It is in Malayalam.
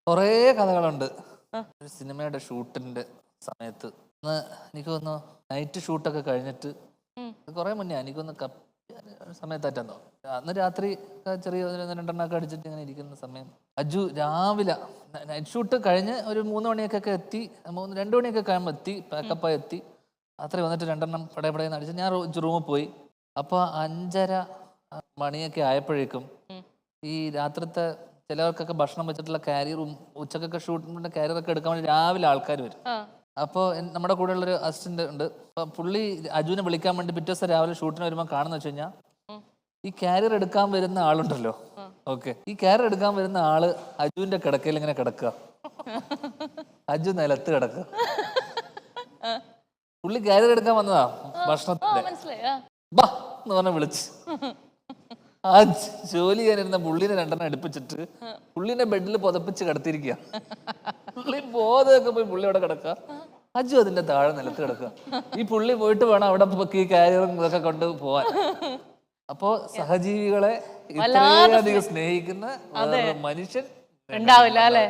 കുറേ കഥകളുണ്ട്. ഒരു സിനിമയുടെ ഷൂട്ടിന്റെ സമയത്ത് എനിക്ക് തോന്നുന്നു നൈറ്റ് ഷൂട്ടൊക്കെ കഴിഞ്ഞിട്ട് കുറെ മുന്നേ എനിക്കൊന്ന് സമയത്താറ്റോ അന്ന് രാത്രി ചെറിയ രണ്ടെണ്ണൊക്കെ അടിച്ചിട്ട് ഇങ്ങനെ ഇരിക്കുന്ന സമയം അജു രാവിലെ നൈറ്റ് ഷൂട്ട് കഴിഞ്ഞ് ഒരു 3 മണിയൊക്കെ എത്തി, 2 മണിയൊക്കെ കഴിയുമ്പോൾ എത്തി, പാക്കപ്പായി എത്തി. രാത്രി വന്നിട്ട് രണ്ടെണ്ണം പടയന്ന് അടിച്ച് ഞാൻ റൂമിൽ പോയി. അപ്പോൾ 5:30 മണിയൊക്കെ ആയപ്പോഴേക്കും ഈ രാത്രിത്തെ ചിലവർക്കൊക്കെ ഭക്ഷണം വെച്ചിട്ടുള്ള കാരിയറും ഉച്ചക്കൊക്കെ ഷൂട്ടിന്റെ കാരിയറൊക്കെ എടുക്കാൻ വേണ്ടി രാവിലെ ആൾക്കാർ വരും. അപ്പോൾ നമ്മുടെ കൂടെ ഉള്ളൊരു അസിസ്റ്റന്റ് ഉണ്ട്. അപ്പൊ പുള്ളി അജുവിനെ വിളിക്കാൻ വേണ്ടി പിറ്റേ ദിവസം രാവിലെ ഷൂട്ടിന് വരുമ്പോൾ കാണുന്ന വെച്ച് കഴിഞ്ഞാൽ ഈ കാരിയർ എടുക്കാൻ വരുന്ന ആളുണ്ടല്ലോ, ഓക്കെ, ഈ കാരിയർ എടുക്കാൻ വരുന്ന ആള് അജുവിന്റെ കിടക്കയിൽ ഇങ്ങനെ കിടക്കുക, അജു നിലത്ത് കിടക്കുക. പുള്ളി കാരിയർ എടുക്കാൻ വന്നതാ ഭക്ഷണത്തിന്റെ, ബാ എന്ന് പറഞ്ഞ വിളിച്ച് ആ ജോലി ചെയ്യാനിരുന്ന പുള്ളിനെ 2 അടുപ്പിച്ചിട്ട് പുള്ളിനെ ബെഡിൽ പുതപ്പിച്ച് കിടത്തിയിരിക്കുക. പുള്ളി ബോധമൊക്കെ പോയി പുള്ളി അവിടെ കിടക്കുക, അജു അതിന്റെ താഴെ നിലത്ത് കിടക്കുക. ഈ പുള്ളി പോയിട്ട് വേണം അവിടെ ഈ കാരിയറും ഇതൊക്കെ കൊണ്ട് പോവാൻ. അപ്പോ സഹജീവികളെ ഇത്രയധികം സ്നേഹിക്കുന്ന മനുഷ്യൻ ഉണ്ടാവില്ല അല്ലെ?